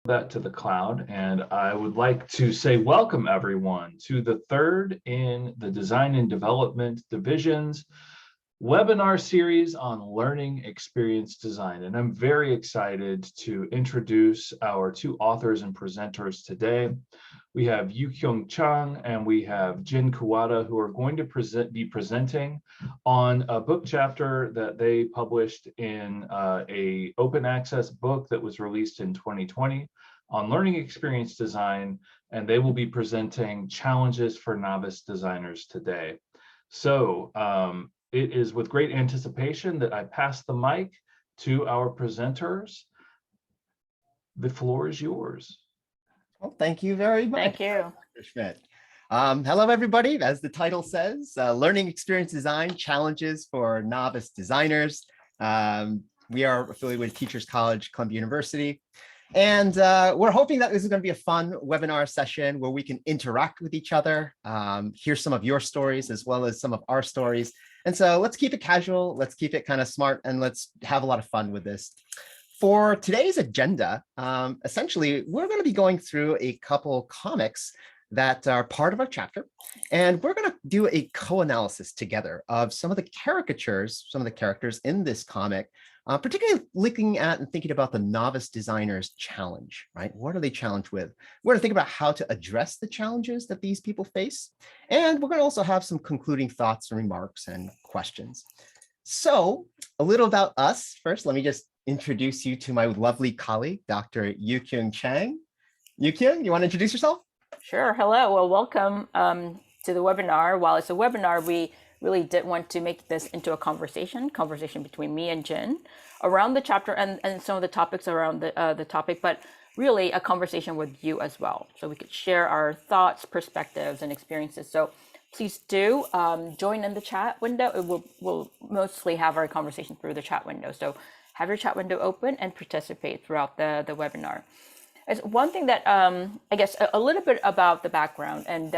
that to the cloud, and I would like to say welcome everyone to the third in the Design and Development Division's webinar series on learning experience design. And I'm very excited to introduce our two authors and presenters today. We have Yu-Kyung Chang and we have Jin Kuwata, who are going to be presenting on a book chapter that they published in a open access book that was released in 2020 on learning experience design, and they will be presenting challenges for novice designers today. So it is with great anticipation that I pass the mic to our presenters. The floor is yours. Well, thank you very much. Thank you, Dr. Schmidt. Hello, everybody. As the title says, Learning Experience Design Challenges for Novice Designers. We are affiliated with Teachers College, Columbia University. And we're hoping that this is going to be a fun webinar session where we can interact with each other, hear some of your stories as well as some of our stories. And so let's keep it casual, let's keep it kind of smart, and let's have a lot of fun with this. For today's agenda, essentially, we're going to be going through a couple comics that are part of our chapter, and we're going to do a co-analysis together of some of the caricatures, some of the characters in this comic, particularly looking at and thinking about the novice designer's challenge, right? What are they challenged with? We're going to think about how to address the challenges that these people face, and we're going to also have some concluding thoughts and remarks and questions. So a little about us. First, let me just introduce you to my lovely colleague, Dr. Yu-Kyung Chang. Yu-Kyung, you want to introduce yourself? Sure. Hello. Well, welcome to the webinar. While it's a webinar, we really did want to make this into a conversation between me and Jin around the chapter and some of the topics around the topic, but really a conversation with you as well. So we could share our thoughts, perspectives, and experiences. So please do join in the chat window. We'll mostly have our conversation through the chat window. So have your chat window open and participate throughout the webinar. It's one thing that I guess a little bit about the background and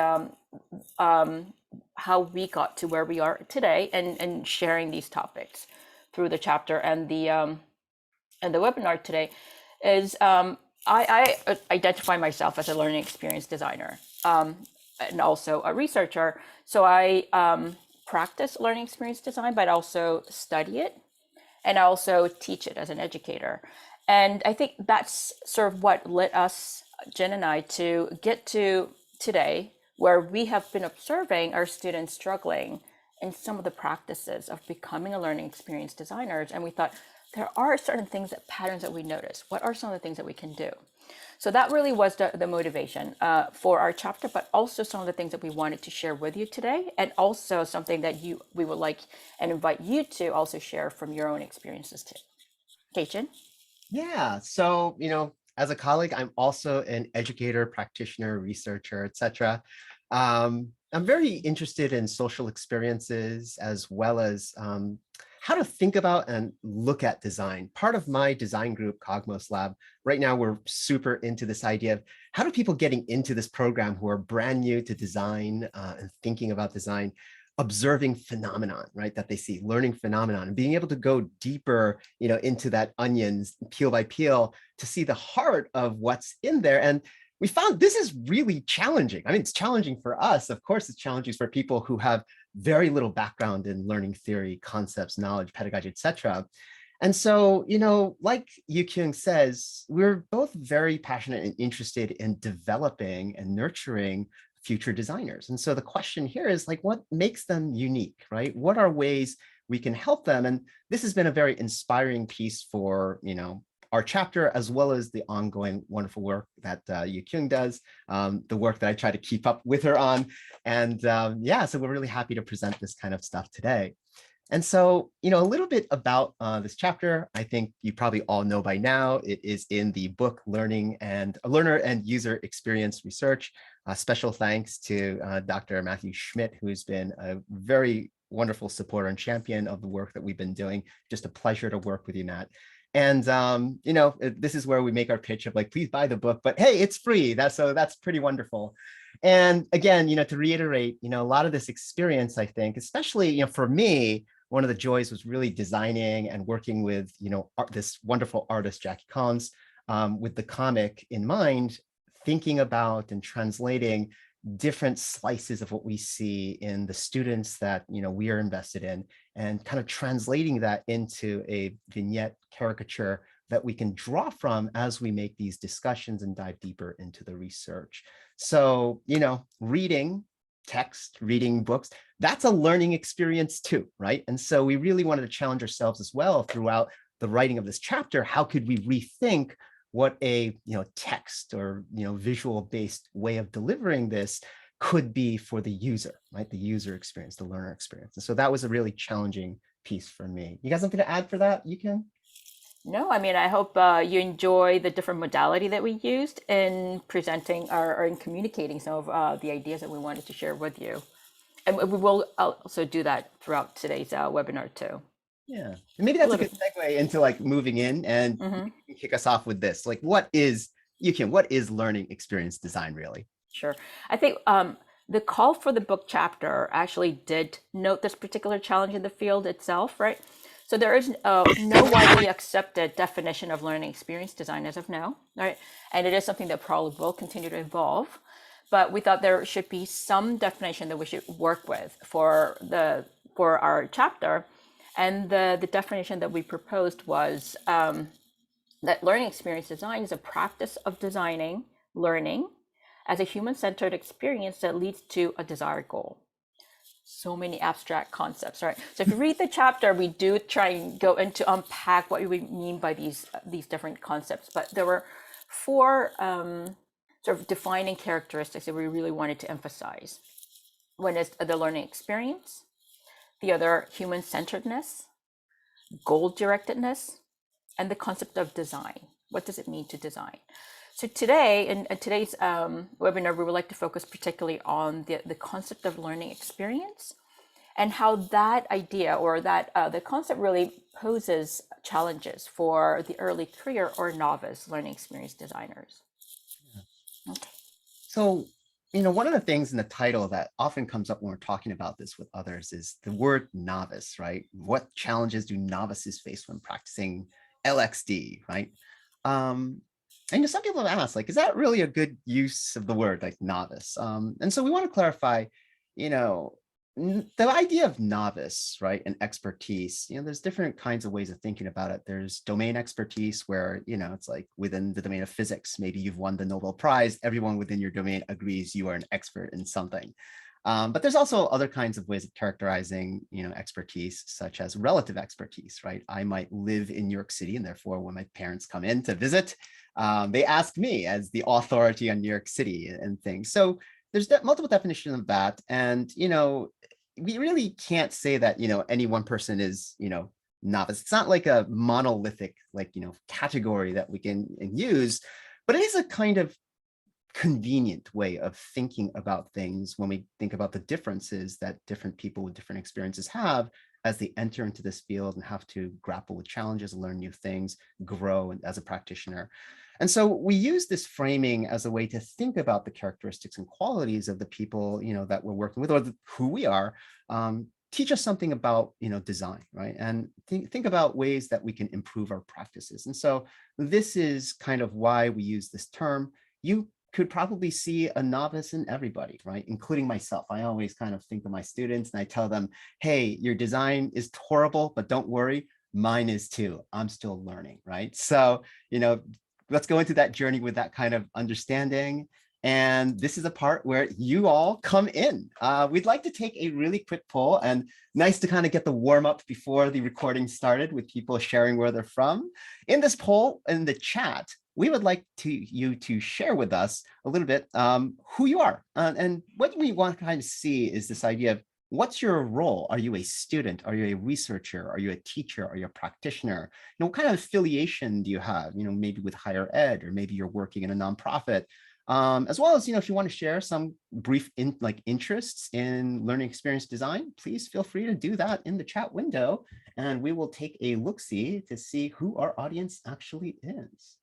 how we got to where we are today and sharing these topics through the chapter and the webinar today is I identify myself as a learning experience designer and also a researcher. So I practice learning experience design, but also study it and I also teach it as an educator. And I think that's sort of what led us, Jen and I, to get to today, where we have been observing our students struggling in some of the practices of becoming a learning experience designers. And we thought there are certain things, patterns that we notice. What are some of the things that we can do? So that really was the motivation for our chapter, but also some of the things that we wanted to share with you today, and also something that we would like and invite you to also share from your own experiences too. Okay, Jen? Yeah, so, as a colleague, I'm also an educator, practitioner, researcher, etc. I'm very interested in social experiences as well as how to think about and look at design. Part of my design group, Cogmos Lab, right now we're super into this idea of how do people getting into this program who are brand new to design and thinking about design, observing phenomenon, right, that they see, learning phenomenon, and being able to go deeper, into that onions, peel by peel, to see the heart of what's in there. And we found this is really challenging. I mean, it's challenging for us. Of course, it's challenging for people who have very little background in learning theory, concepts, knowledge, pedagogy, etc. And so, like Yu-Kyung says, we're both very passionate and interested in developing and nurturing future designers. And so the question here is like, what makes them unique, right? What are ways we can help them? And this has been a very inspiring piece for, our chapter, as well as the ongoing wonderful work that Yu-Kyung does, the work that I try to keep up with her on. And yeah, so we're really happy to present this kind of stuff today. And so, a little bit about this chapter, I think you probably all know by now, it is in the book Learner and User Experience Research. Special thanks to Dr. Matthew Schmidt, who's been a very wonderful supporter and champion of the work that we've been doing. Just a pleasure to work with you, Matt. And, this is where we make our pitch of like, please buy the book, but hey, it's free. That's pretty wonderful. And again, to reiterate, a lot of this experience, I think, especially, for me, one of the joys was really designing and working with, this wonderful artist, Jackie Collins, with the comic in mind, thinking about and translating different slices of what we see in the students that we are invested in, and kind of translating that into a vignette caricature that we can draw from as we make these discussions and dive deeper into the research. So, reading text, reading books, that's a learning experience too, right? And so we really wanted to challenge ourselves as well throughout the writing of this chapter. How could we rethink what a text or visual based way of delivering this could be for the user, right? The user experience, the learner experience. And so that was a really challenging piece for me. You got something to add for that? You can. No, I mean, I hope you enjoy the different modality that we used in presenting or in communicating some of the ideas that we wanted to share with you. And we will also do that throughout today's webinar too. Yeah, and maybe that's a good segue into like moving in, and you can kick us off with this. Like, what is learning experience design really? Sure. I think the call for the book chapter actually did note this particular challenge in the field itself, right? So there is no widely accepted definition of learning experience design as of now, right? And it is something that probably will continue to evolve. But we thought there should be some definition that we should work with for our chapter. And the definition that we proposed was that learning experience design is a practice of designing learning as a human-centered experience that leads to a desired goal. So many abstract concepts, right? So if you read the chapter, we do try and go into unpack what we mean by these different concepts. But there were four sort of defining characteristics that we really wanted to emphasize. One is the learning experience, the other human-centeredness, goal-directedness, and the concept of design. What does it mean to design? So today, in today's webinar, we would like to focus particularly on the concept of learning experience and how that idea or that the concept really poses challenges for the early career or novice learning experience designers. Okay. So, one of the things in the title that often comes up when we're talking about this with others is the word novice, right? What challenges do novices face when practicing LXD, right? And some people have asked, like, is that really a good use of the word, like novice? And so we want to clarify, the idea of novice, right, and expertise. There's different kinds of ways of thinking about it. There's domain expertise where, it's like within the domain of physics, maybe you've won the Nobel Prize. Everyone within your domain agrees you are an expert in something. But there's also other kinds of ways of characterizing, expertise, such as relative expertise, right? I might live in New York City, and therefore, when my parents come in to visit, they ask me as the authority on New York City and things. So there's multiple definitions of that, and we really can't say that any one person is novice. It's not like a monolithic category that we can use, but it is a kind of convenient way of thinking about things when we think about the differences that different people with different experiences have as they enter into this field and have to grapple with challenges, learn new things, grow as a practitioner. And so we use this framing as a way to think about the characteristics and qualities of the people that we're working with, or who we are. Teach us something about design, right? And think about ways that we can improve our practices. And so this is kind of why we use this term. You could probably see a novice in everybody, right? Including myself. I always kind of think of my students and I tell them, hey, your design is horrible, but don't worry, mine is too. I'm still learning, right? So, let's go into that journey with that kind of understanding. And this is a part where you all come in. We'd like to take a really quick poll, and nice to kind of get the warm up before the recording started with people sharing where they're from. In this poll, in the chat, we would like you to share with us a little bit who you are. And what we want to kind of see is this idea of what's your role? Are you a student? Are you a researcher? Are you a teacher? Are you a practitioner? What kind of affiliation do you have? Maybe with higher ed, or maybe you're working in a nonprofit. As well as, if you want to share some brief interests in learning experience design, please feel free to do that in the chat window, and we will take a look-see to see who our audience actually is.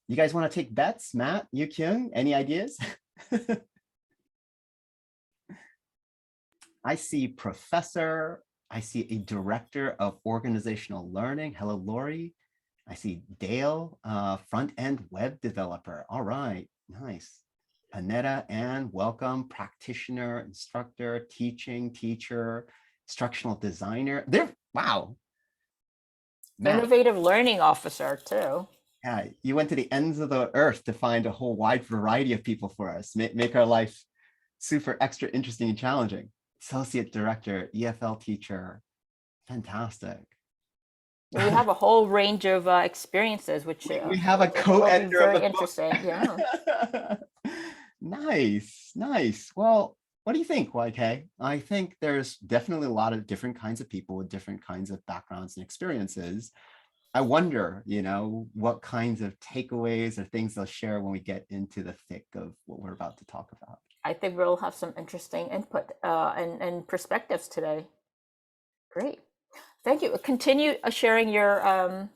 You guys want to take bets? Matt, Yu-Kyung, any ideas? I see professor. I see a director of organizational learning. Hello, Lori. I see Dale, front-end web developer. All right, nice. Aneta, and welcome, practitioner, instructor, teaching, teacher, instructional designer. Wow. Matt, Innovative learning officer too. yeah, you went to the ends of the earth to find a whole wide variety of people for us, make our life super extra interesting and challenging. Associate director, EFL teacher, fantastic. We have a whole range of experiences, which We have a will be co-editor of very the book. interesting. Yeah. Nice, nice. Well, what do you think, YK? I think there's definitely a lot of different kinds of people with different kinds of backgrounds and experiences. I wonder, what kinds of takeaways or things they'll share when we get into the thick of what we're about to talk about. I think we'll have some interesting input and perspectives today. Great. Thank you. Continue sharing your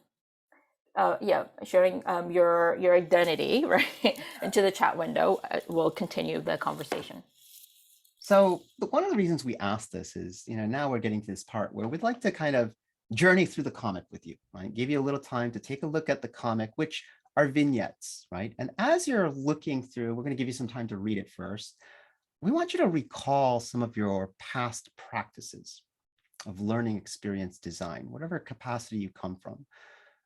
sharing your identity right into the chat window. We'll continue the conversation. So one of the reasons we asked this is, now we're getting to this part where we'd like to kind of journey through the comic with you, right? Give you a little time to take a look at the comic, which are vignettes, right? And as you're looking through, we're going to give you some time to read it first. We want you to recall some of your past practices of learning experience design, whatever capacity you come from.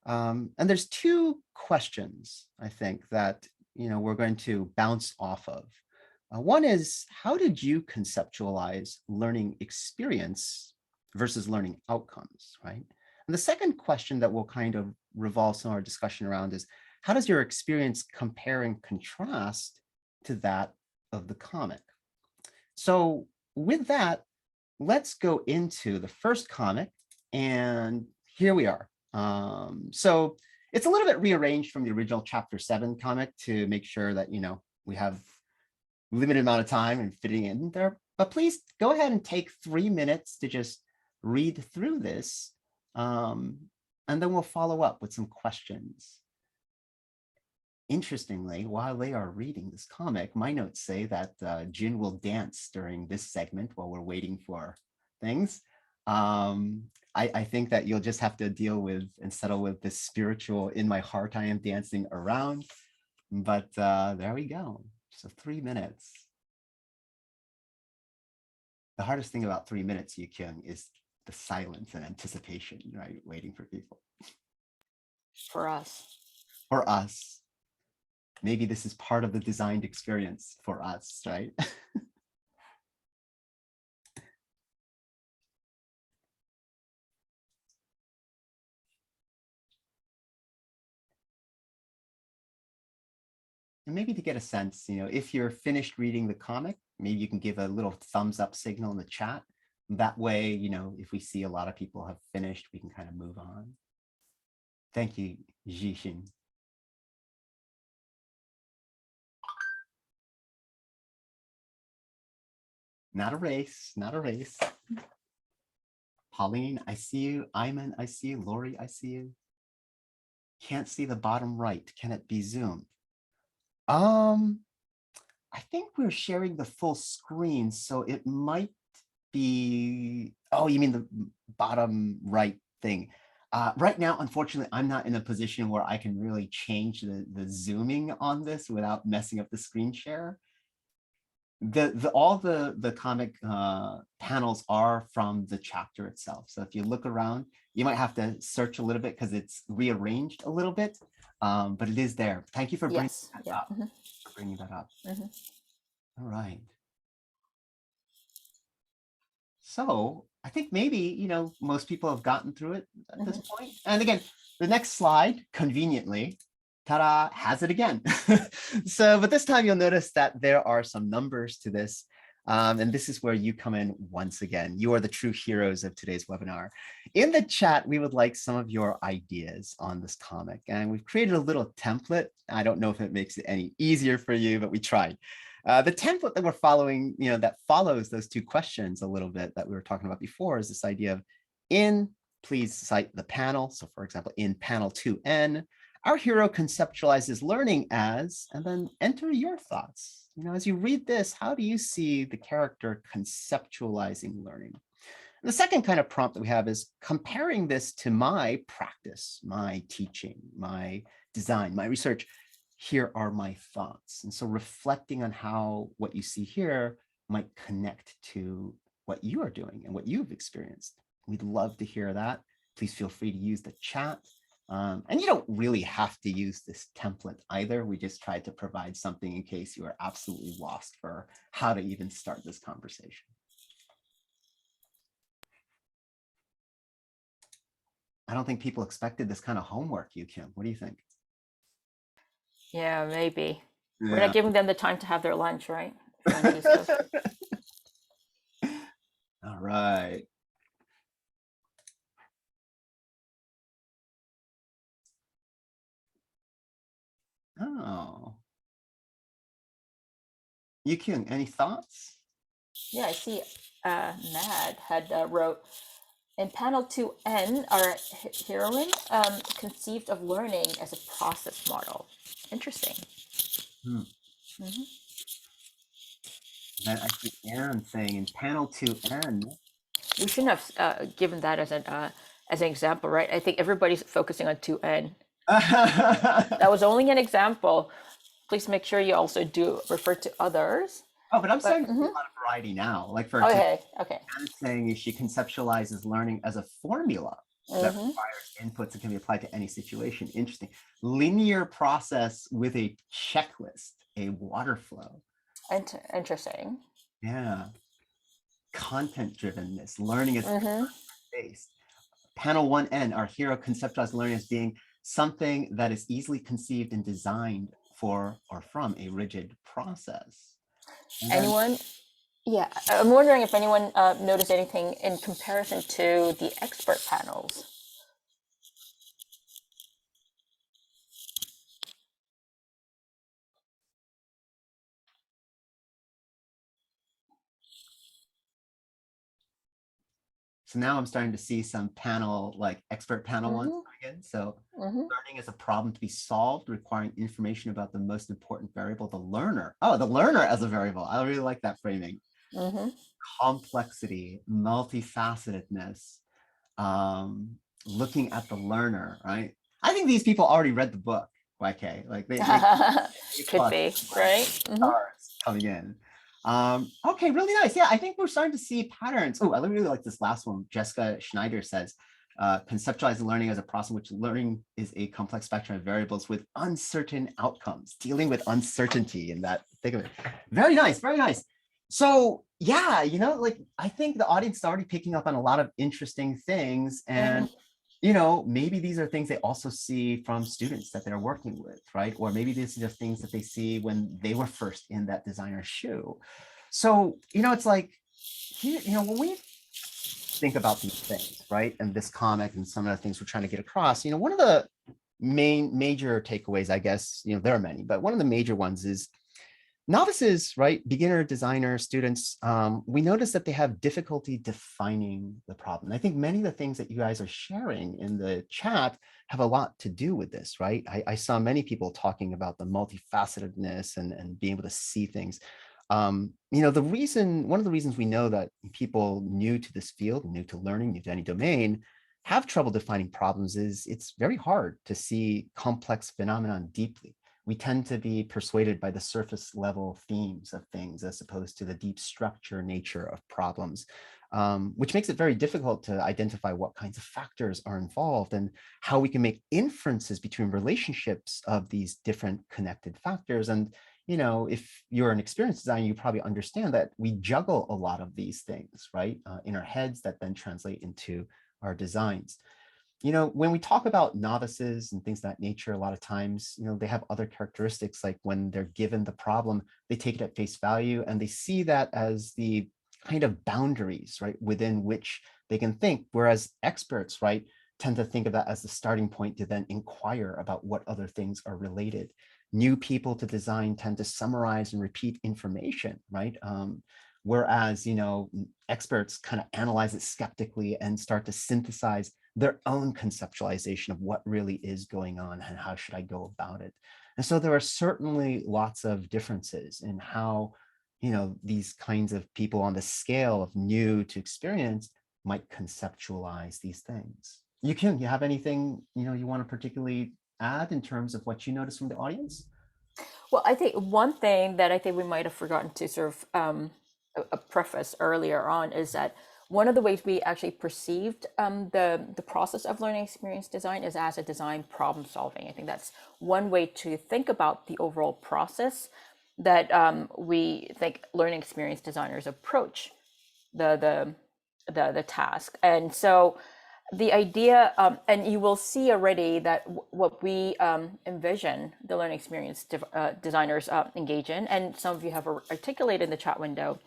And there's two questions, I think, that we're going to bounce off of. One is, how did you conceptualize learning experience versus learning outcomes, right? And the second question that we'll kind of revolve some of our discussion around is, how does your experience compare and contrast to that of the comic? So with that, let's go into the first comic, and here we are. So it's a little bit rearranged from the original chapter 7 comic to make sure that, we have limited amount of time and fitting in there, but please go ahead and take 3 minutes to just read through this. And then we'll follow up with some questions. Interestingly, while they are reading this comic, my notes say that Jin will dance during this segment while we're waiting for things. I think that you'll just have to deal with and settle with this spiritual in my heart I am dancing around. But there we go. So 3 minutes. The hardest thing about 3 minutes, Yu-Kyung, is the silence and anticipation, right? Waiting for people. For us. For us. Maybe this is part of the designed experience for us, right? And maybe to get a sense, if you're finished reading the comic, maybe you can give a little thumbs up signal in the chat. That way, if we see a lot of people have finished, we can kind of move on. Thank you, Jishin. Not a race, not a race. Pauline, I see you. Ayman, I see you. Lori, I see you. Can't see the bottom right. Can it be zoomed? I think we're sharing the full screen, so it might be, oh, you mean the bottom right thing. Right now, unfortunately, I'm not in a position where I can really change the zooming on this without messing up the screen share. All the comic panels are from the chapter itself. So if you look around, you might have to search a little bit because it's rearranged a little bit, but it is there. Thank you for bringing that up. Bringing that up. All right. So I think maybe, most people have gotten through it at this point. And again, the next slide, conveniently, ta-da, has it again. So, but this time you'll notice that there are some numbers to this. And this is where you come in once again. You are the true heroes of today's webinar. In the chat, we would like some of your ideas on this comic. And we've created a little template. I don't know if it makes it any easier for you, but we tried. The template that we're following, that follows those two questions a little bit that we were talking about before is this idea of please cite the panel. So for example, in panel 2N, our hero conceptualizes learning as, and then enter your thoughts. As you read this, how do you see the character conceptualizing learning? The second kind of prompt that we have is comparing this to my practice, my teaching, my design, my research. Here are my thoughts. And so reflecting on how what you see here might connect to what you are doing and what you've experienced. We'd love to hear that. Please feel free to use the chat. And you don't really have to use this template either. We just tried to provide something in case you are absolutely lost for how to even start this conversation. I don't think people expected this kind of homework, Kim. What do you think? Yeah, maybe. Yeah. We're not giving them the time to have their lunch, right? All right. Oh. Kyung, any thoughts? Yeah, I see Mad had wrote, in panel 2N, our heroine conceived of learning as a process model. Interesting. Then I see Aaron saying in panel 2N. We shouldn't have given that as an example, right? I think everybody's focusing on 2N. That was only an example. Please make sure you also do refer to others. Oh, but I'm starting to see a lot of variety now. Like for example, Anna's saying she conceptualizes learning as a formula that requires inputs that can be applied to any situation. Interesting. Linear process with a checklist, a water flow. Interesting. Yeah. Content drivenness, learning is based. Panel 1N, our hero conceptualized learning as being something that is easily conceived and designed for or from a rigid process. Anyone? Yeah, I'm wondering if anyone noticed anything in comparison to the expert panels. So now I'm starting to see some panel, like expert panel ones coming in. So learning is a problem to be solved, requiring information about the most important variable, the learner. Oh, the learner as a variable. I really like that framing. Complexity, multifacetedness, looking at the learner, right? I think these people already read the book, YK. Like they could be, right? Stars coming in. Okay, really nice. Yeah, I think we're starting to see patterns. Oh, I really like this last one. Jessica Schneider says, conceptualize learning as a process in which learning is a complex spectrum of variables with uncertain outcomes, dealing with uncertainty in that. Think of it. Very nice, very nice. So yeah, like I think the audience is already picking up on a lot of interesting things, and maybe these are things they also see from students that they're working with, right? Or maybe these are things that they see when they were first in that designer's shoe. So, it's like, here, when we think about these things, right? And this comic and some of the things we're trying to get across, one of the major takeaways, I guess, there are many, but one of the major ones is novices, right? Beginner designer students, we notice that they have difficulty defining the problem. I think many of the things that you guys are sharing in the chat have a lot to do with this, right? I saw many people talking about the multifacetedness and being able to see things. One of the reasons we know that people new to this field, new to learning, new to any domain, have trouble defining problems is it's very hard to see complex phenomenon deeply. We tend to be persuaded by the surface level themes of things as opposed to the deep structure nature of problems, which makes it very difficult to identify what kinds of factors are involved and how we can make inferences between relationships of these different connected factors. And if you're an experienced designer, you probably understand that we juggle a lot of these things, right, in our heads that then translate into our designs. When we talk about novices and things of that nature, a lot of times, they have other characteristics, like when they're given the problem, they take it at face value and they see that as the kind of boundaries, right, within which they can think, whereas experts, right, tend to think of that as the starting point to then inquire about what other things are related. New people to design tend to summarize and repeat information, right? Whereas, experts kind of analyze it skeptically and start to synthesize their own conceptualization of what really is going on and how should I go about it. And so there are certainly lots of differences in how, these kinds of people on the scale of new to experienced might conceptualize these things. You have anything, you want to particularly add in terms of what you noticed from the audience? Well, I think one thing that I think we might have forgotten to sort of a preface earlier on is that one of the ways we actually perceived the process of learning experience design is as a design problem solving. I think that's one way to think about the overall process that we think learning experience designers approach the task. And so the idea, and you will see already that what we envision the learning experience designers engage in, and some of you have articulated in the chat window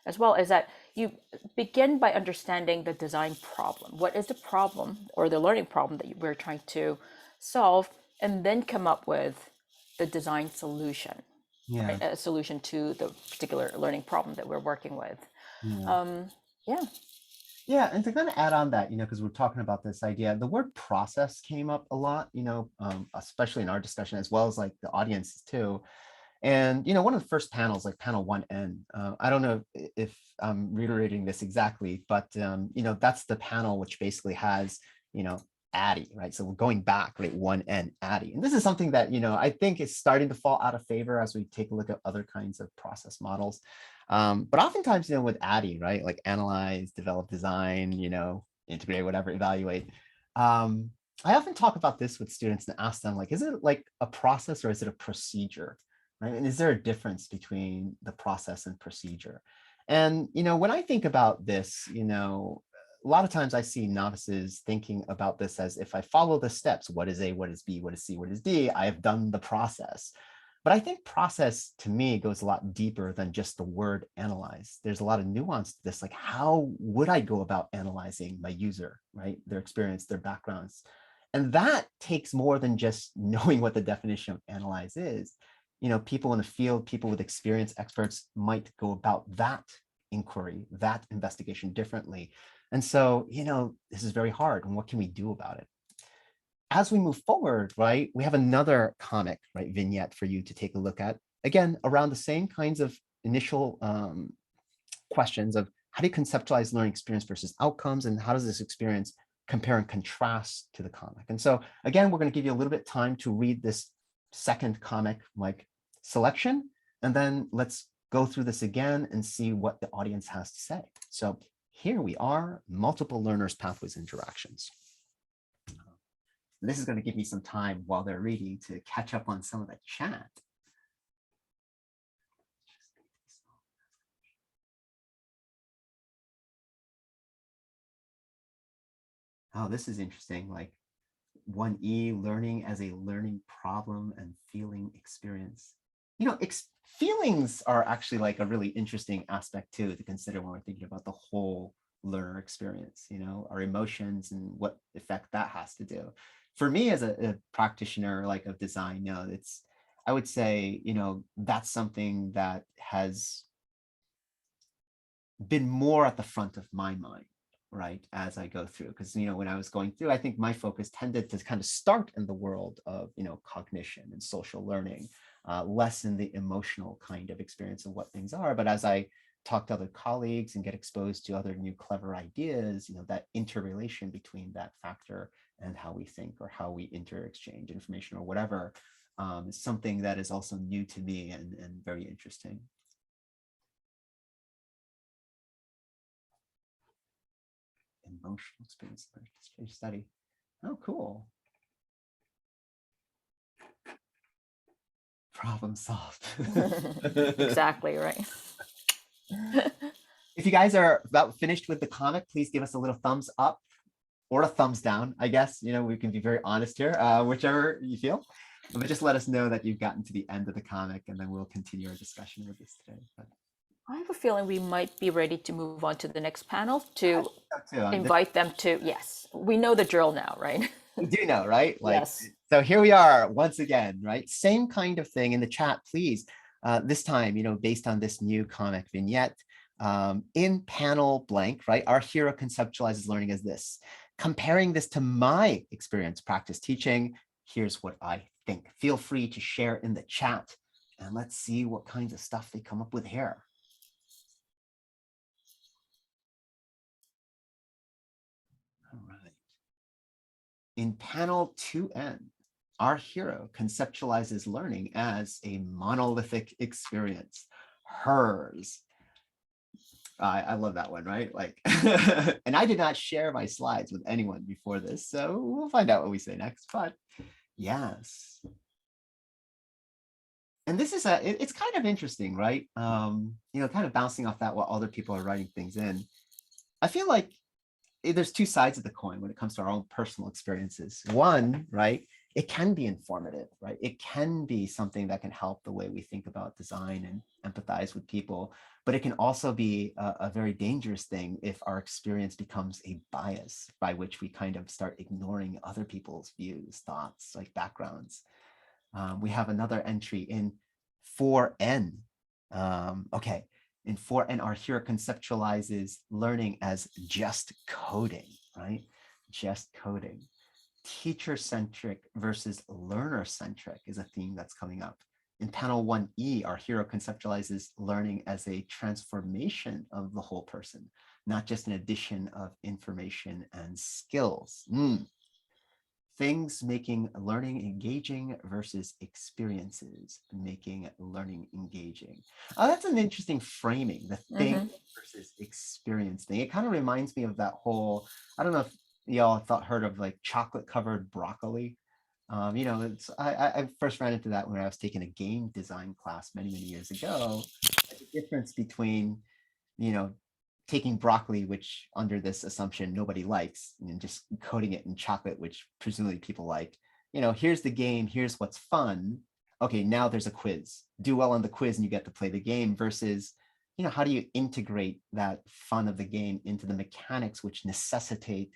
as well, is that you begin by understanding the design problem. What is the problem or the learning problem that we're trying to solve, and then come up with the design solution, right? A solution to the particular learning problem that we're working with. Yeah. Yeah, and to kind of add on that, because we're talking about this idea, the word process came up a lot, especially in our discussion, as well as like the audiences too. And, one of the first panels, like panel 1N, I don't know if I'm reiterating this exactly, but, that's the panel which basically has, ADDIE, right? So we're going back, right? 1N ADDIE. And this is something that, I think is starting to fall out of favor as we take a look at other kinds of process models. But oftentimes, with ADDIE, right? Like analyze, develop, design, integrate, whatever, evaluate. I often talk about this with students and ask them, like, is it like a process or is it a procedure? Right? And is there a difference between the process and procedure? And, when I think about this, a lot of times I see novices thinking about this as, if I follow the steps, what is A, what is B, what is C, what is D, I have done the process. But I think process to me goes a lot deeper than just the word analyze. There's a lot of nuance to this, like how would I go about analyzing my user, right? Their experience, their backgrounds. And that takes more than just knowing what the definition of analyze is. People in the field, people with experience, experts might go about that inquiry, that investigation differently. And so, this is very hard. And what can we do about it? As we move forward, right, we have another comic, right, vignette for you to take a look at. Again, around the same kinds of initial questions of how do you conceptualize learning experience versus outcomes, and how does this experience compare and contrast to the comic? And so, again, we're going to give you a little bit of time to read this second comic like selection, and then let's go through this again and see what the audience has to say. So here we are, multiple learners, pathways, interactions. This is going to give me some time while they're reading to catch up on some of the chat. Oh, this is interesting. Like 1E, learning as a learning problem and feeling experience. Feelings are actually like a really interesting aspect too to consider when we're thinking about the whole learner experience, our emotions and what effect that has to do. For me as a practitioner like of design, I would say, that's something that has been more at the front of my mind, right, as I go through. Because, when I was going through, I think my focus tended to kind of start in the world of, cognition and social learning, less in the emotional kind of experience of what things are. But as I talk to other colleagues and get exposed to other new clever ideas, that interrelation between that factor and how we think or how we interexchange information or whatever is something that is also new to me and very interesting. Emotional experience study. Oh, cool. Problem solved. Exactly, right. If you guys are about finished with the comic, please give us a little thumbs up or a thumbs down, I guess. We can be very honest here, whichever you feel. But just let us know that you've gotten to the end of the comic, and then we'll continue our discussion with this today. But I have a feeling we might be ready to move on to the next panel to invite them to, yes, we know the drill now, right? We do know, right? Like, yes. So here we are once again, right? Same kind of thing in the chat, please. This time, based on this new comic vignette, in panel blank, right? Our hero conceptualizes learning as this. Comparing this to my experience, practice teaching, here's what I think. Feel free to share in the chat, and let's see what kinds of stuff they come up with here. in panel 2N, our hero conceptualizes learning as a monolithic experience, hers. I love that one, right? Like, and I did not share my slides with anyone before this, so we'll find out what we say next, but yes. And this is it's kind of interesting, right? You know, kind of bouncing off that while other people are writing things in. I feel like there's two sides of the coin when it comes to our own personal experiences. One, right, it can be informative, right? It can be something that can help the way we think about design and empathize with people, but it can also be a very dangerous thing if our experience becomes a bias by which we kind of start ignoring other people's views, thoughts, like backgrounds. We have another entry in 4N. Okay, in 4N, our hero conceptualizes learning as just coding, right? Just coding. Teacher-centric versus learner-centric is a theme that's coming up. In panel 1E, our hero conceptualizes learning as a transformation of the whole person, not just an addition of information and skills. Things making learning engaging versus experiences making learning engaging. That's an interesting framing, the thing versus experience thing. It kind of reminds me of that whole, I don't know if y'all heard of like chocolate covered broccoli. You know, I first ran into that when I was taking a game design class many years ago. The difference between, you know, taking broccoli, which under this assumption nobody likes, and just coating it in chocolate, which presumably people like. You know, here's the game, here's what's fun. Okay, now there's a quiz. Do well on the quiz and you get to play the game, versus, you know, how do you integrate that fun of the game into the mechanics which necessitate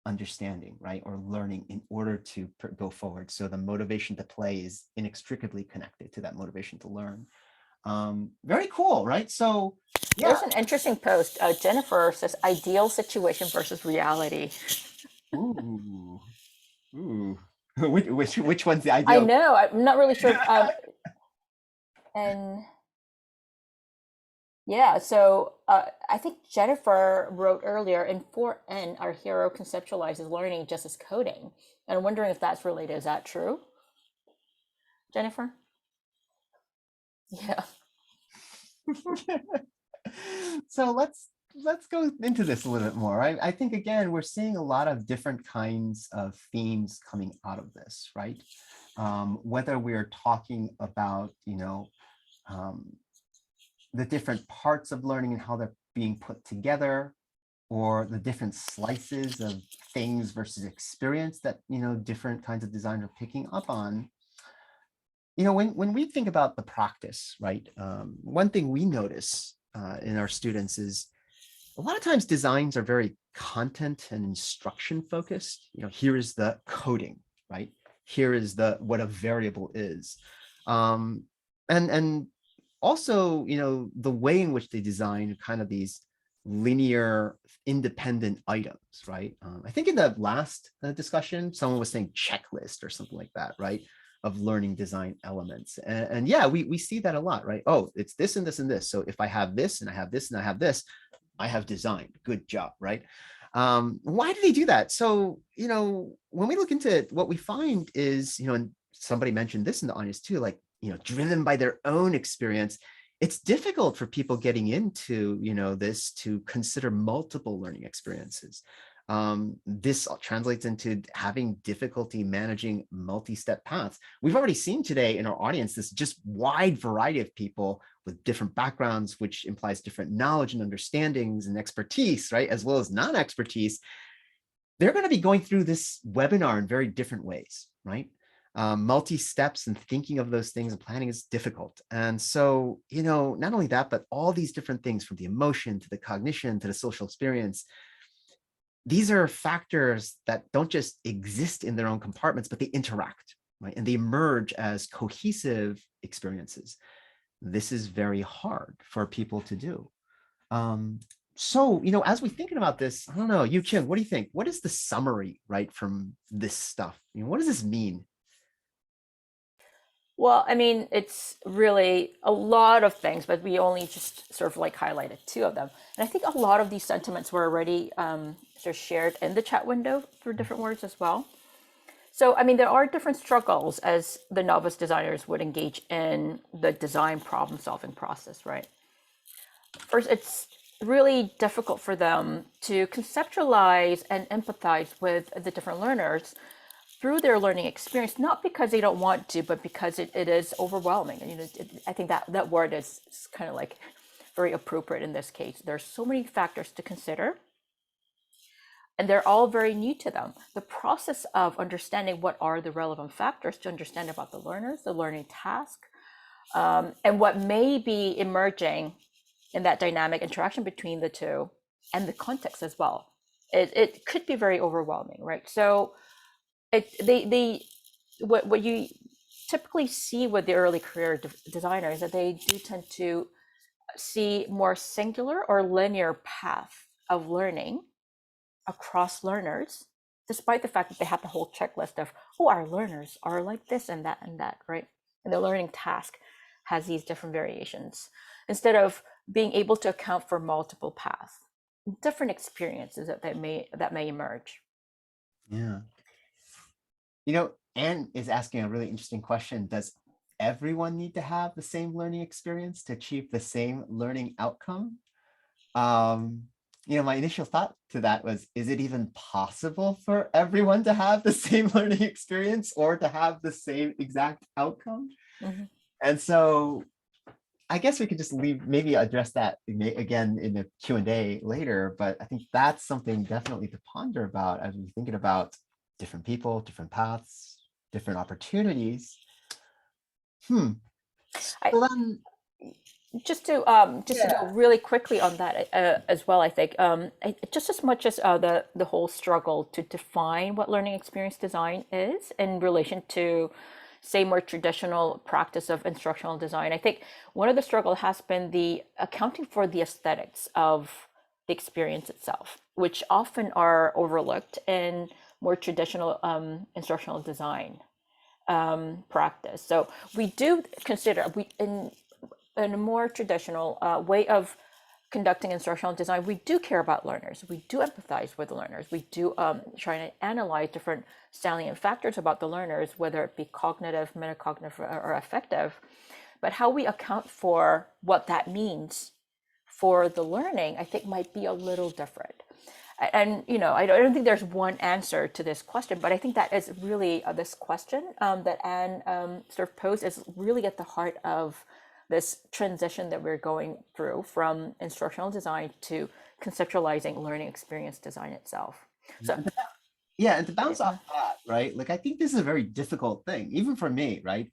understanding, right, or learning in order to go forward. So the motivation to play is inextricably connected to that motivation to learn. Very cool, right? So yeah. There's an interesting post. Jennifer says ideal situation versus reality. Ooh. Which one's the ideal? I know, I'm not really sure. And yeah, so I think Jennifer wrote earlier in 4N, our hero conceptualizes learning just as coding. And I'm wondering if that's related. Is that true, Jennifer? Yeah. So let's go into this a little bit more. I think, again, we're seeing a lot of different kinds of themes coming out of this, right? Whether we're talking about, you know, the different parts of learning and how they're being put together, or the different slices of things versus experience that, you know, different kinds of design are picking up on. You know, when we think about the practice, right, one thing we notice in our students is a lot of times designs are very content and instruction focused. You know, here is the coding, right? Here is what a variable is. And also, you know, the way in which they design kind of these linear independent items, right? I think in the last discussion, someone was saying checklist or something like that, right? Of learning design elements. And yeah, we see that a lot, right? Oh, it's this and this and this. So if I have this and I have this and I have this, I have designed. Good job, right? Why do they do that? So, you know, when we look into it, what we find is, you know, and somebody mentioned this in the audience too, like, you know, driven by their own experience, it's difficult for people getting into, you know, this to consider multiple learning experiences. This translates into having difficulty managing multi-step paths. We've already seen today in our audience this just wide variety of people with different backgrounds, which implies different knowledge and understandings and expertise, right? As well as non-expertise. They're going to be going through this webinar in very different ways, right? Multi-steps and thinking of those things and planning is difficult. And so, you know, not only that, but all these different things, from the emotion to the cognition to the social experience, these are factors that don't just exist in their own compartments, but they interact, right? And they emerge as cohesive experiences. This is very hard for people to do. So, you know, as we're thinking about this, I don't know, Yu Chin, what do you think? What is the summary, right, from this stuff? You know, what does this mean? Well, I mean, it's really a lot of things, but we only just sort of like highlighted two of them. And I think a lot of these sentiments were already sort of shared in the chat window through different words as well. So, I mean, there are different struggles as the novice designers would engage in the design problem solving process, right? First, it's really difficult for them to conceptualize and empathize with the different learners through their learning experience, not because they don't want to, but because it is overwhelming. And, I think that word is kind of like very appropriate in this case. There's so many factors to consider, and they're all very new to them. The process of understanding what are the relevant factors to understand about the learners, the learning task, and what may be emerging in that dynamic interaction between the two, and the context as well. It could be very overwhelming, right? So what you typically see with the early career designers, that they do tend to see more singular or linear path of learning across learners, despite the fact that they have the whole checklist of, oh, our learners are like this and that, right? And the learning task has these different variations, instead of being able to account for multiple paths, different experiences that may emerge. Yeah. Anne is asking a really interesting question. Does everyone need to have the same learning experience to achieve the same learning outcome? My initial thought to that was, is it even possible for everyone to have the same learning experience or to have the same exact outcome? Mm-hmm. And so I guess we could just maybe address that again in the Q&A later, but I think that's something definitely to ponder about as we're thinking about different people, different paths, different opportunities. Just to go really quickly on that as well, I think just as much as the whole struggle to define what learning experience design is in relation to, say, more traditional practice of instructional design, I think one of the struggle has been the accounting for the aesthetics of the experience itself, which often are overlooked in more traditional instructional design practice. So we do consider, in a more traditional way of conducting instructional design, we do care about learners. We do empathize with learners. We do try to analyze different salient factors about the learners, whether it be cognitive, metacognitive, or affective. But how we account for what that means for the learning, I think, might be a little different. And I don't think there's one answer to this question, but I think that is really this question that Anne sort of posed is really at the heart of this transition that we're going through from instructional design to conceptualizing learning experience design itself. So yeah, and to bounce off that, right? Like, I think this is a very difficult thing, even for me, right?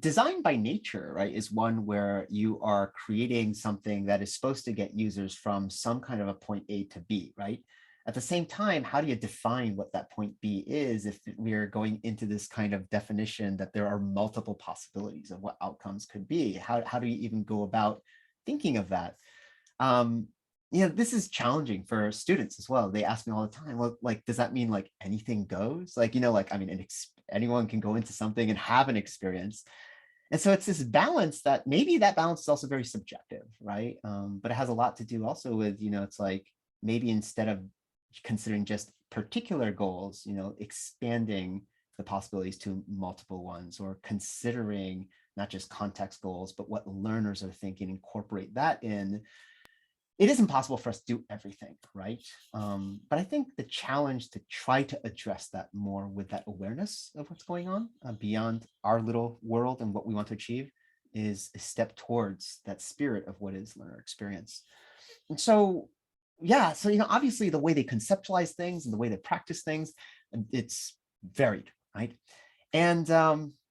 Design by nature, right, is one where you are creating something that is supposed to get users from some kind of a point A to B, right? At the same time, how do you define what that point B is if we're going into this kind of definition that there are multiple possibilities of what outcomes could be? How do you even go about thinking of that? This is challenging for students as well. They ask me all the time, well, like, does that mean like anything goes? Like, anyone can go into something and have an experience. And so it's this balance that maybe that balance is also very subjective, right? But it has a lot to do also with, it's like maybe instead of considering just particular goals, expanding the possibilities to multiple ones, or considering not just context goals, but what learners are thinking, incorporate that in. It isn't possible for us to do everything, right? But I think the challenge to try to address that more with that awareness of what's going on beyond our little world and what we want to achieve is a step towards that spirit of what is learner experience. And so, obviously the way they conceptualize things and the way they practice things, it's varied, right? And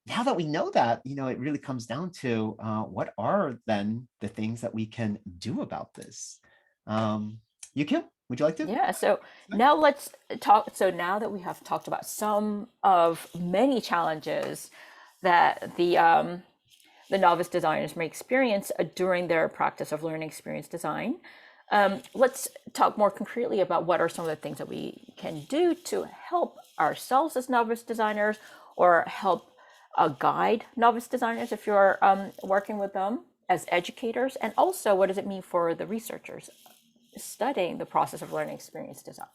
now that we know that, it really comes down to what are then the things that we can do about this? Yukio, would you like to? Yeah, so now let's talk. So now that we have talked about some of many challenges that the novice designers may experience during their practice of learning experience design, let's talk more concretely about what are some of the things that we can do to help ourselves as novice designers, or help guide novice designers if you're working with them as educators, and also what does it mean for the researchers studying the process of learning experience design.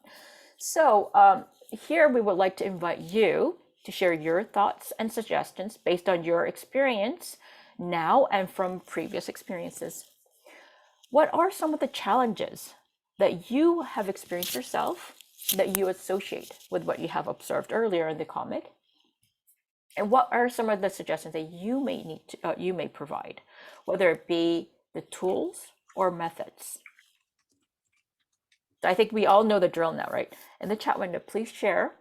So here we would like to invite you to share your thoughts and suggestions based on your experience now and from previous experiences. What are some of the challenges that you have experienced yourself that you associate with what you have observed earlier in the comic? And what are some of the suggestions that you may need to, you may provide, whether it be the tools or methods? So I think we all know the drill now, right? In the chat window, please share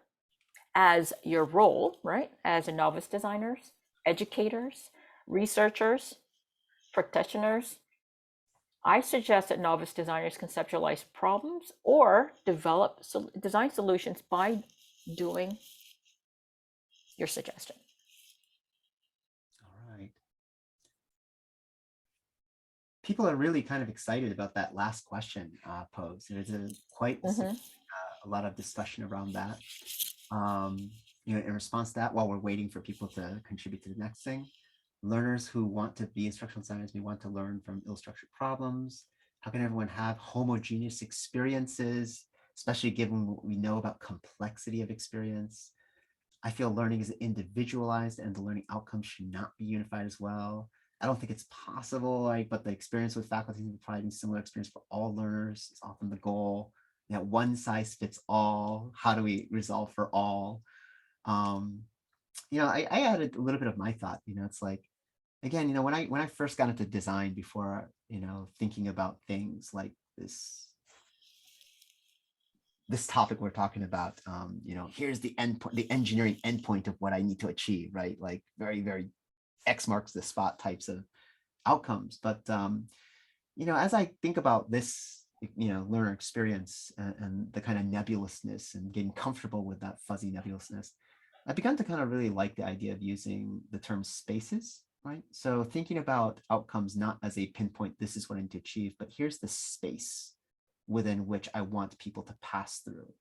as your role, right? As a novice designers, educators, researchers, practitioners. I suggest that novice designers conceptualize problems or develop design solutions by doing your suggestion. All right. People are really kind of excited about that last question posed. There's a lot of discussion around that. In response to that, while we're waiting for people to contribute to the next thing, learners who want to be instructional designers may want to learn from ill-structured problems. How can everyone have homogeneous experiences, especially given what we know about complexity of experience? I feel learning is individualized and the learning outcomes should not be unified as well. I don't think it's possible, but the experience with faculty providing similar experience for all learners is often the goal. One size fits all. How do we resolve for all? I added a little bit of my thought. It's like, again, when I first got into design before, thinking about things like this topic we're talking about, here's the endpoint, the engineering endpoint of what I need to achieve, right? Like very, very X marks the spot types of outcomes. But, as I think about this, learner experience and the kind of nebulousness and getting comfortable with that fuzzy nebulousness, I began to kind of really like the idea of using the term spaces, right? So thinking about outcomes not as a pinpoint, this is what I need to achieve, but here's the space within which I want people to pass through.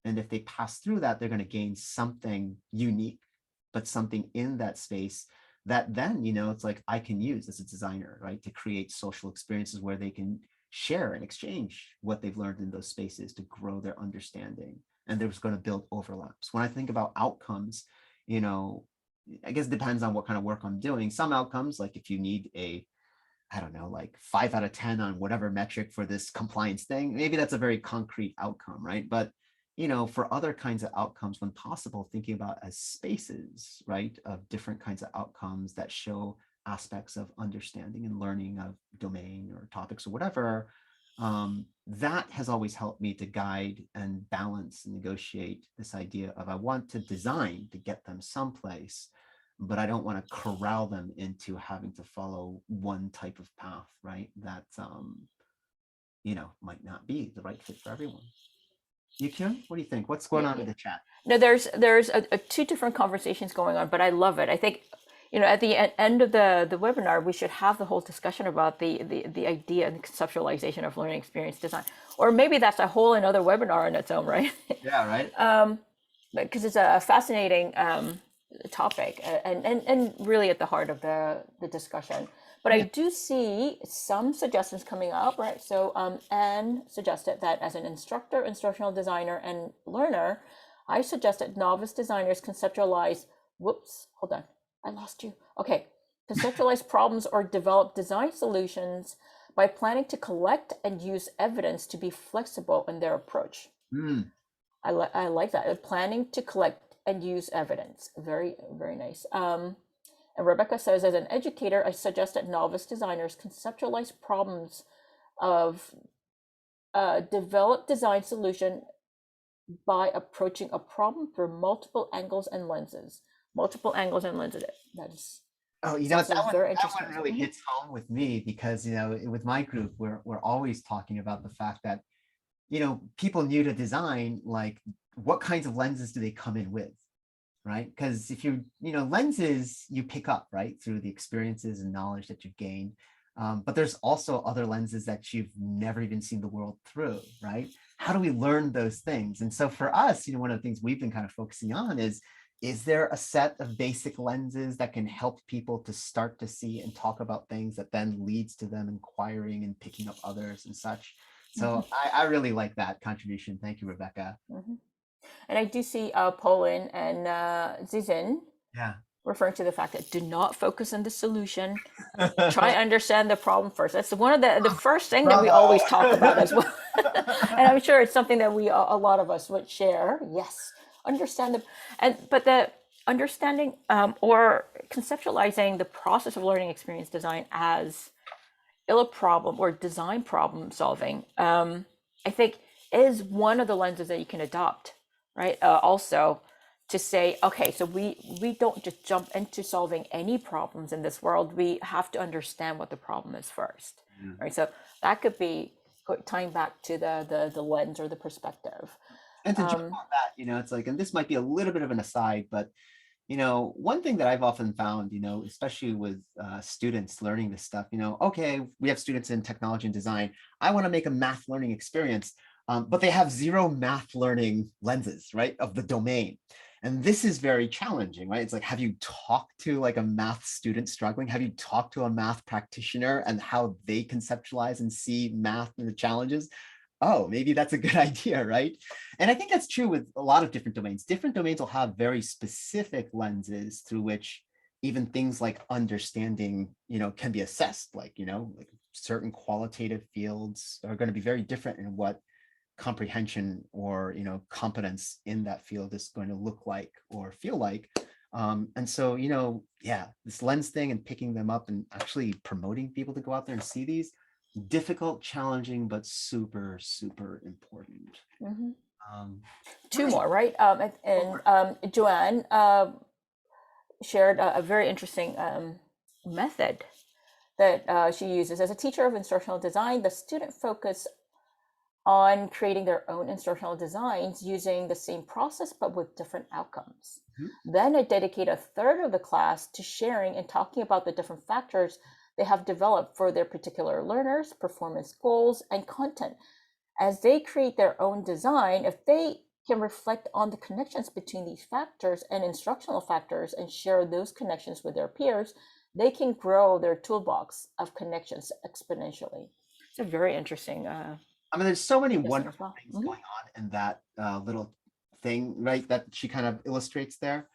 And if they pass through that, they're going to gain something unique, but something in that space that then, it's like I can use as a designer, right? To create social experiences where they can share and exchange what they've learned in those spaces to grow their understanding. And there's going to build overlaps. When I think about outcomes, I guess it depends on what kind of work I'm doing. Some outcomes, like if you need I don't know, like 5 out of 10 on whatever metric for this compliance thing, maybe that's a very concrete outcome, right? But, for other kinds of outcomes, when possible, thinking about as spaces, right, of different kinds of outcomes that show aspects of understanding and learning of domain or topics or whatever, that has always helped me to guide and balance and negotiate this idea of I want to design to get them someplace, but I don't want to corral them into having to follow one type of path, right? That, might not be the right fit for everyone. Yukyun, what do you think? What's going on in the chat? No, there's two different conversations going on, but I love it. I think, at the end of the webinar, we should have the whole discussion about the idea and the conceptualization of learning experience design, or maybe that's a whole another webinar in its own right. Yeah, right. Because it's a fascinating topic and really at the heart of the discussion. But I do see some suggestions coming up, right? So Anne suggested that as an instructor, instructional designer, and learner, I suggested novice designers conceptualize, whoops, hold on, I lost you. Okay, conceptualize problems or develop design solutions by planning to collect and use evidence to be flexible in their approach. I like that, planning to collect and use evidence. Very, very nice. And Rebecca says, as an educator, I suggest that novice designers conceptualize problems of develop design solution by approaching a problem through multiple angles and lenses. Multiple angles and lenses. That is. Oh, that one really hits home with me because, with my group, we're always talking about the fact that, people new to design, like what kinds of lenses do they come in with? Right? Because if lenses you pick up, right, through the experiences and knowledge that you've gained. But there's also other lenses that you've never even seen the world through, right? How do we learn those things? And so for us, one of the things we've been kind of focusing on is there a set of basic lenses that can help people to start to see and talk about things that then leads to them inquiring and picking up others and such? So I really like that contribution. Thank you, Rebecca. Mhm. And I do see Poland and Zizin Yeah. referring to the fact that do not focus on the solution. Try understand the problem first. That's one of the first thing that we always talk about as well. And I'm sure it's something that we a lot of us would share. Yes, understand but the understanding or conceptualizing the process of learning experience design as a problem or design problem solving, I think is one of the lenses that you can adopt, right? Also to say, okay, so we don't just jump into solving any problems in this world. We have to understand what the problem is first, right? So that could be tying back to the lens or the perspective. And to jump on that, it's like, and this might be a little bit of an aside, but one thing that I've often found, especially with students learning this stuff, okay, we have students in technology and design. I want to make a math learning experience, but they have zero math learning lenses, right, of the domain. And this is very challenging, right? It's like, have you talked to like a math student struggling? Have you talked to a math practitioner and how they conceptualize and see math and the challenges? Oh, maybe that's a good idea, right? And I think that's true with a lot of different domains. Different domains will have very specific lenses through which even things like understanding, can be assessed. Like certain qualitative fields are going to be very different in what comprehension or, competence in that field is going to look like or feel like. And so, yeah, this lens thing and picking them up and actually promoting people to go out there and see these, difficult, challenging, but super, super important. Two more, right? Joanne shared a very interesting method that she uses. As a teacher of instructional design, the student focus on creating their own instructional designs using the same process but with different outcomes. Then I dedicate a third of the class to sharing and talking about the different factors they have developed for their particular learners, performance goals, and content. As they create their own design, if they can reflect on the connections between these factors and instructional factors and share those connections with their peers, they can grow their toolbox of connections exponentially. It's a very interesting. There's so many wonderful things going on in that little thing, right, that she kind of illustrates there.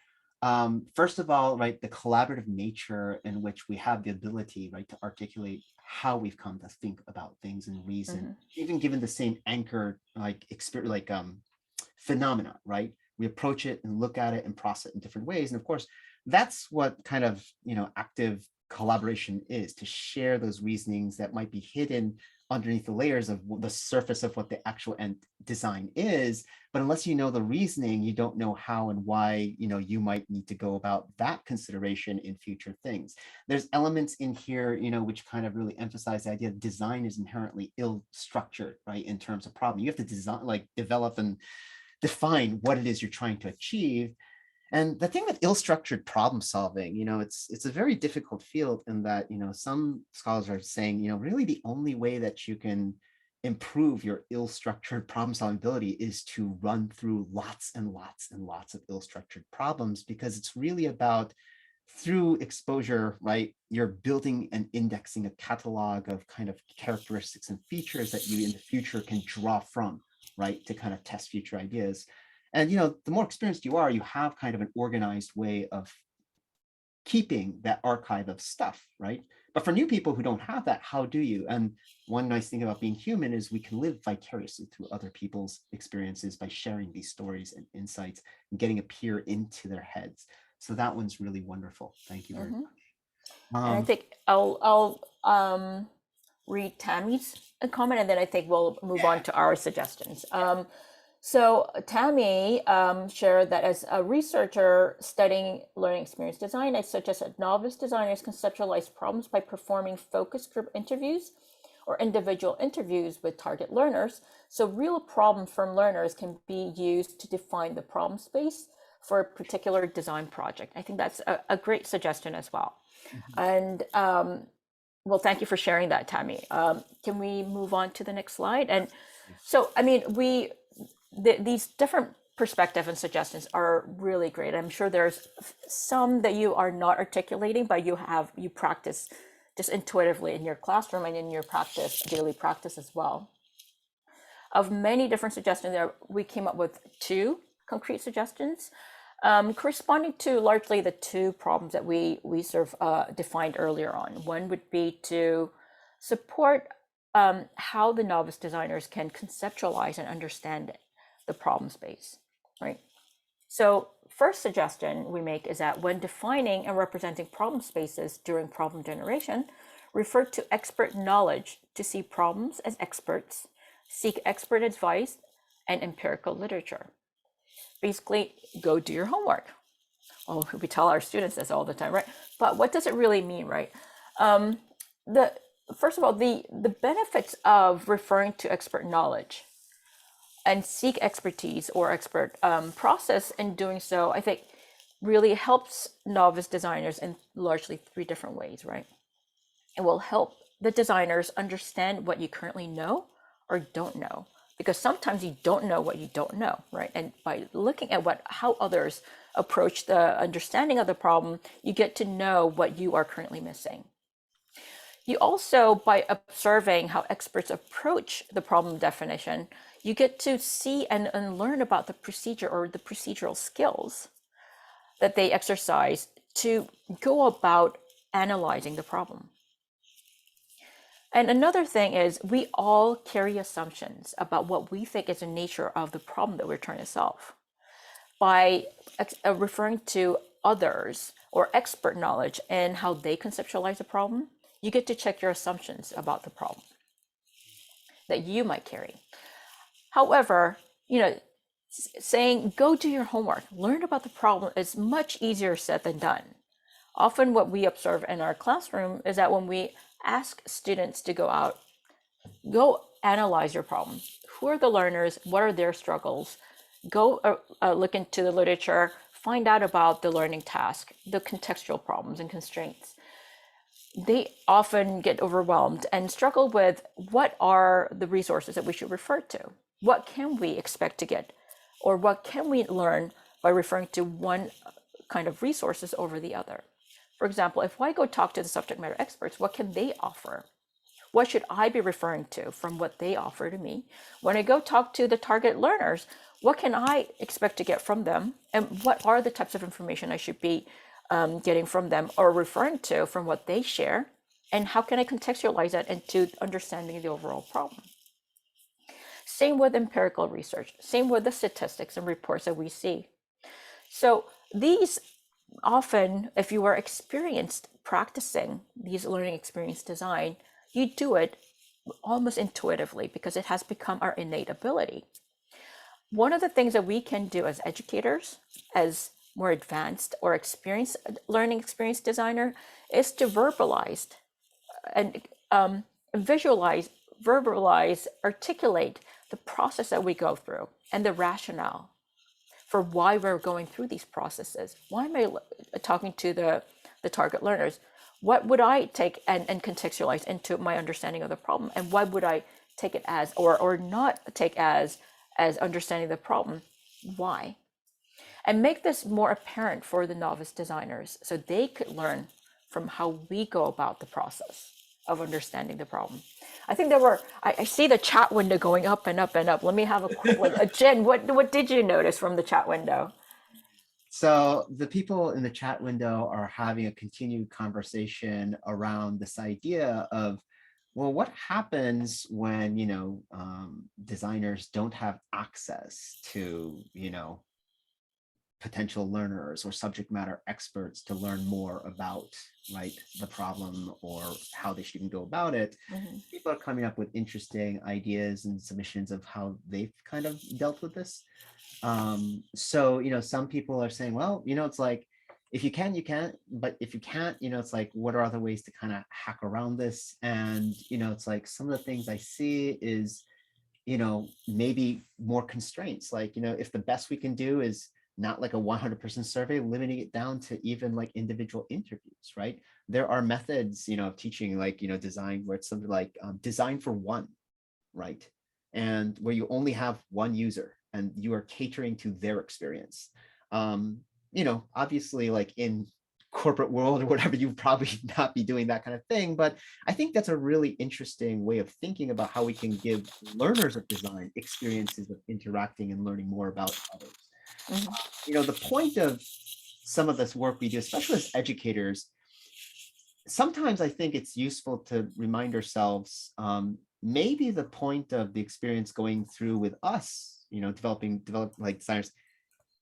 First of all, right, the collaborative nature in which we have the ability, right, to articulate how we've come to think about things and reason, even given the same anchor, like experience, like phenomena, right? We approach it and look at it and process it in different ways. And of course, that's what kind of, active collaboration is, to share those reasonings that might be hidden underneath the layers of the surface of what the actual end design is. But unless you know the reasoning, you don't know how and why, you might need to go about that consideration in future things. There's elements in here, which kind of really emphasize the idea that design is inherently ill-structured, right, in terms of problem. You have to design, like develop and define what it is you're trying to achieve. And the thing with ill-structured problem solving, it's a very difficult field in that, some scholars are saying, really the only way that you can improve your ill-structured problem solving ability is to run through lots and lots and lots of ill-structured problems, because it's really about, through exposure, right, you're building and indexing a catalog of kind of characteristics and features that you in the future can draw from, right, to kind of test future ideas. And, the more experienced you are, you have kind of an organized way of keeping that archive of stuff, right? But for new people who don't have that, how do you? And one nice thing about being human is we can live vicariously through other people's experiences by sharing these stories and insights and getting a peer into their heads. So that one's really wonderful. Thank you very much. And I think I'll read Tammy's comment, and then I think we'll move on to our suggestions. So Tammy shared that as a researcher studying learning experience design, I suggest that novice designers conceptualize problems by performing focus group interviews or individual interviews with target learners. So real problem from learners can be used to define the problem space for a particular design project. I think that's a great suggestion as well. And well, thank you for sharing that, Tammy. Can we move on to the next slide? And so, these different perspectives and suggestions are really great. I'm sure there's some that you are not articulating, but you practice just intuitively in your classroom and in your daily practice as well. of many different suggestions there, we came up with 2 concrete suggestions, corresponding to largely the 2 problems that we sort of defined earlier on. One would be to support how the novice designers can conceptualize and understand the problem space, right? So first suggestion we make is that when defining and representing problem spaces during problem generation, refer to expert knowledge to see problems as experts, seek expert advice, and empirical literature. Basically, go do your homework. Well, we tell our students this all the time, right? But what does it really mean, right? First of all, the benefits of referring to expert knowledge and seek expertise or expert process in doing so, I think really helps novice designers in largely 3 different ways, right? It will help the designers understand what you currently know or don't know, because sometimes you don't know what you don't know, right? And by looking at how others approach the understanding of the problem, you get to know what you are currently missing. You also, by observing how experts approach the problem definition, you get to see and learn about the procedure or the procedural skills that they exercise to go about analyzing the problem. And another thing is we all carry assumptions about what we think is the nature of the problem that we're trying to solve. By referring to others or expert knowledge and how they conceptualize the problem, you get to check your assumptions about the problem that you might carry. However, saying go do your homework, learn about the problem is much easier said than done. Often what we observe in our classroom is that when we ask students to go analyze your problem. Who are the learners? What are their struggles? Go look into the literature, find out about the learning task, the contextual problems and constraints. They often get overwhelmed and struggle with what are the resources that we should refer to? What can we expect to get? Or what can we learn by referring to one kind of resources over the other? For example, if I go talk to the subject matter experts, what can they offer? What should I be referring to from what they offer to me? When I go talk to the target learners, what can I expect to get from them? And what are the types of information I should be getting from them or referring to from what they share? And how can I contextualize that into understanding the overall problem? Same with empirical research, same with the statistics and reports that we see. So these often, if you are experienced practicing these learning experience design, you do it almost intuitively because it has become our innate ability. One of the things that we can do as educators, as more advanced or experienced learning experience designer, is to verbalize and visualize, articulate the process that we go through and the rationale for why we're going through these processes. Why am I talking to the target learners? What would I take and contextualize into my understanding of the problem? And what would I take it as or not take as understanding the problem? Why? And make this more apparent for the novice designers so they could learn from how we go about the process of understanding the problem. I think I see the chat window going up and up and up. Let me have a quick look. Jen, what did you notice from the chat window? So the people in the chat window are having a continued conversation around this idea of, well, what happens when, designers don't have access to, potential learners or subject matter experts to learn more about, right, the problem or how they should even go about it. Mm-hmm. People are coming up with interesting ideas and submissions of how they've kind of dealt with this. So, some people are saying, well, it's like, if you can, you can, but if you can't, it's like, what are other ways to kind of hack around this? And, it's like some of the things I see is, maybe more constraints, like, if the best we can do is not like a 100% survey, limiting it down to even like individual interviews, right? There are methods, of teaching, like, design, where it's something like design for one, right? And where you only have one user and you are catering to their experience. Obviously, like in corporate world or whatever, you probably not be doing that kind of thing. But I think that's a really interesting way of thinking about how we can give learners of design experiences of interacting and learning more about others. Mhm. The point of some of this work we do, especially as educators, sometimes I think it's useful to remind ourselves, maybe the point of the experience going through with us, developing like designers,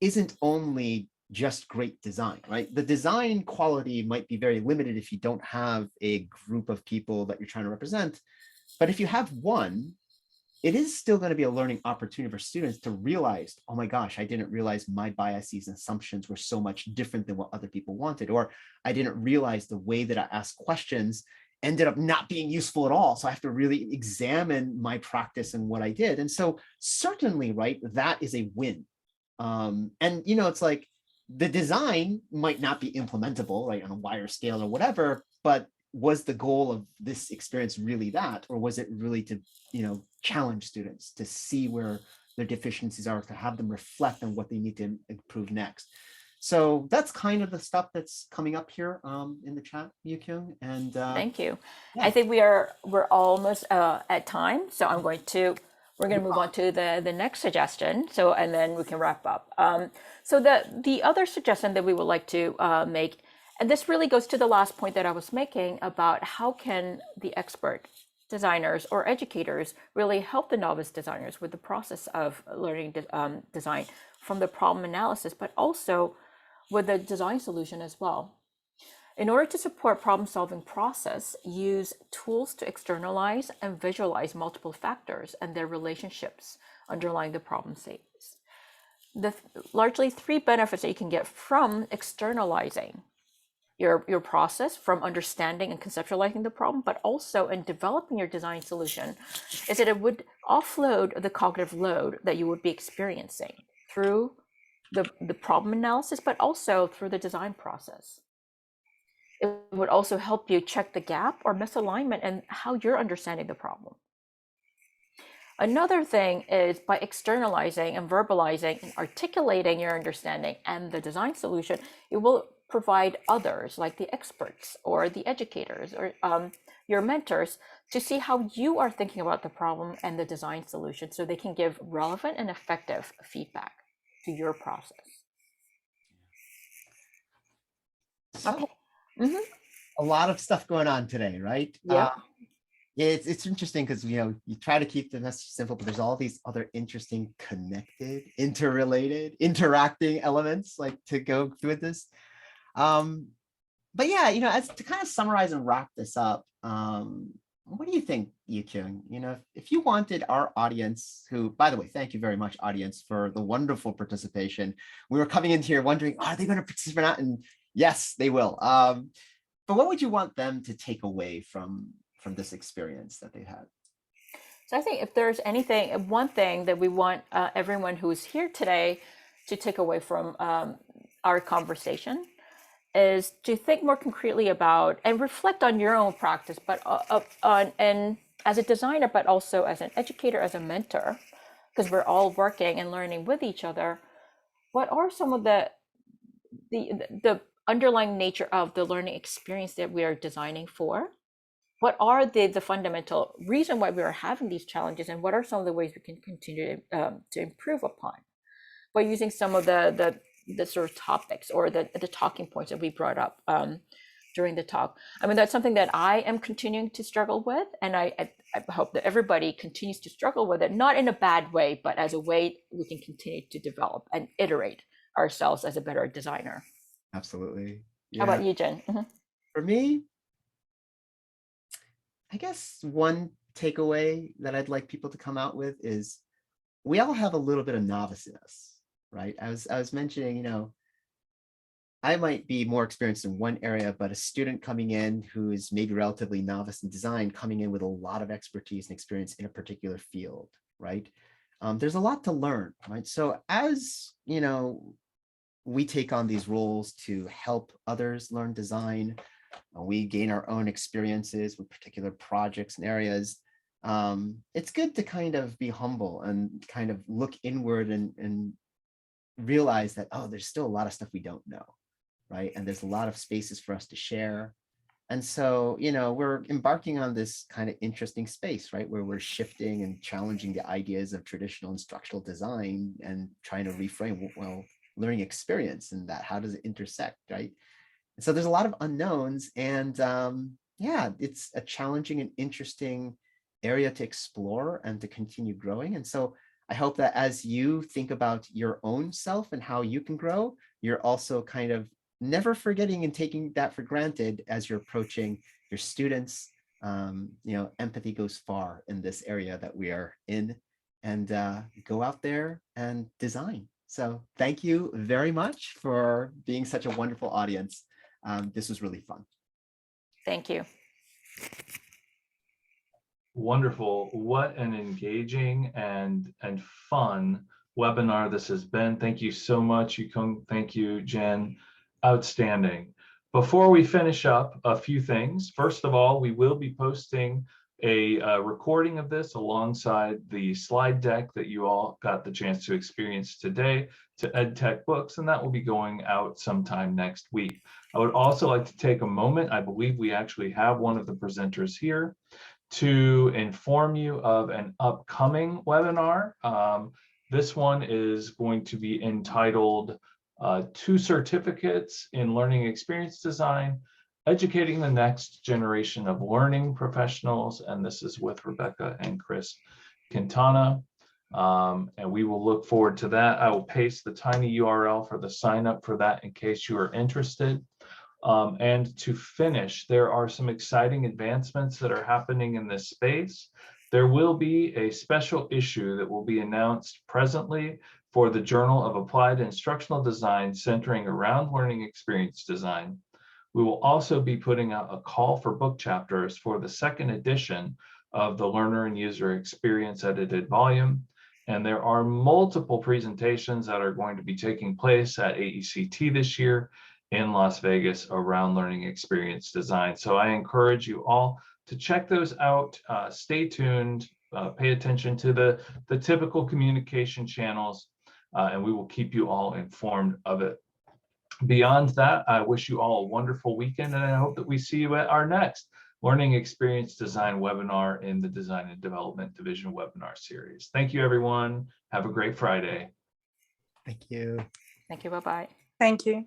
isn't only just great design, right? The design quality might be very limited if you don't have a group of people that you're trying to represent. But if you have one, it is still going to be a learning opportunity for students to realize, oh my gosh, I didn't realize my biases and assumptions were so much different than what other people wanted, or I didn't realize the way that I asked questions ended up not being useful at all. So I have to really examine my practice and what I did. And so certainly, right, that is a win. And it's like the design might not be implementable, right, on a wider scale or whatever, but was the goal of this experience really that, or was it really to, challenge students to see where their deficiencies are, to have them reflect on what they need to improve next? So that's kind of the stuff that's coming up here in the chat, Yu-Kyung. And Thank you. yeah. I think we're almost at time, so we're going to move on to the next suggestion. So, and then we can wrap up. So the other suggestion that we would like to make, and this really goes to the last point that I was making about how can the expert designers or educators really help the novice designers with the process of learning design, from the problem analysis, but also with the design solution as well. In order to support problem-solving process, use tools to externalize and visualize multiple factors and their relationships underlying the problem statements. The largely three benefits that you can get from externalizing your process, from understanding and conceptualizing the problem, but also in developing your design solution, is that it would offload the cognitive load that you would be experiencing through the problem analysis, but also through the design process. It would also help you check the gap or misalignment in how you're understanding the problem. Another thing is by externalizing and verbalizing and articulating your understanding and the design solution, it will provide others like the experts or the educators or your mentors to see how you are thinking about the problem and the design solution, so they can give relevant and effective feedback to your process. Okay. Mm-hmm. A lot of stuff going on today, right? Yeah. It's interesting because you try to keep the message simple, but there's all these other interesting, connected, interrelated, interacting elements like to go through this. But yeah, as to kind of summarize and wrap this up, what do you think, Yu-Kyung? If you wanted our audience, who, by the way, thank you very much, audience, for the wonderful participation. We were coming into here wondering, are they going to participate or not? And yes, they will. But what would you want them to take away from this experience that they had? So I think if there's one thing that we want everyone who is here today to take away from our conversation is to think more concretely about and reflect on your own practice, but and as a designer, but also as an educator, as a mentor, because we're all working and learning with each other. What are some of the underlying nature of the learning experience that we are designing for? What are the fundamental reason why we are having these challenges, and what are some of the ways we can continue to improve upon by using some of the sort of topics or the talking points that we brought up during the talk? I mean, that's something that I am continuing to struggle with, and I hope that everybody continues to struggle with it, not in a bad way, but as a way we can continue to develop and iterate ourselves as a better designer. Absolutely. Yeah. How about you, Jen? Mm-hmm. For me, I guess one takeaway that I'd like people to come out with is we all have a little bit of novice in us, right? I was mentioning, I might be more experienced in one area, but a student coming in who is maybe relatively novice in design, coming in with a lot of expertise and experience in a particular field, right? There's a lot to learn, right? So as, we take on these roles to help others learn design, we gain our own experiences with particular projects and areas. It's good to kind of be humble and kind of look inward and realize that, oh, there's still a lot of stuff we don't know. right? And there's a lot of spaces for us to share. And so, you know, we're embarking on this kind of interesting space, right? Where we're shifting and challenging the ideas of traditional instructional design and trying to reframe, well, learning experience and that, how does it intersect, right? And so there's a lot of unknowns, and yeah, it's a challenging and interesting area to explore and to continue growing. And so I hope that as you think about your own self and how you can grow, you're also kind of never forgetting and taking that for granted as you're approaching your students. You know, empathy goes far in this area that we are in, and go out there and design. So thank you very much for being such a wonderful audience. This was really fun. Thank you. Wonderful. What an engaging and fun webinar this has been. Thank you so much, Yukong. Thank you, Jen. Outstanding. Before we finish up, a few things. First of all, we will be posting a recording of this alongside the slide deck that you all got the chance to experience today to EdTech Books, and that will be going out sometime next week. I would also like to take a moment, I believe we actually have one of the presenters here, to inform you of an upcoming webinar. This one is going to be entitled 2 Certificates in Learning Experience Design, Educating the Next Generation of Learning Professionals. And this is with Rebecca and Chris Quintana. And we will look forward to that. I will paste the tiny URL for the sign up for that in case you are interested. And to finish, there are some exciting advancements that are happening in this space. There will be a special issue that will be announced presently for the Journal of Applied Instructional Design centering around learning experience design. We will also be putting out a call for book chapters for the 2nd edition of the Learner and User Experience edited volume. And there are multiple presentations that are going to be taking place at AECT this year in Las Vegas around learning experience design. So I encourage you all to check those out. Stay tuned, pay attention to the typical communication channels, and we will keep you all informed of it. Beyond that, I wish you all a wonderful weekend, and I hope that we see you at our next Learning Experience Design webinar in the Design and Development Division webinar series. Thank you, everyone. Have a great Friday. Thank you. Thank you. Bye-bye. Thank you.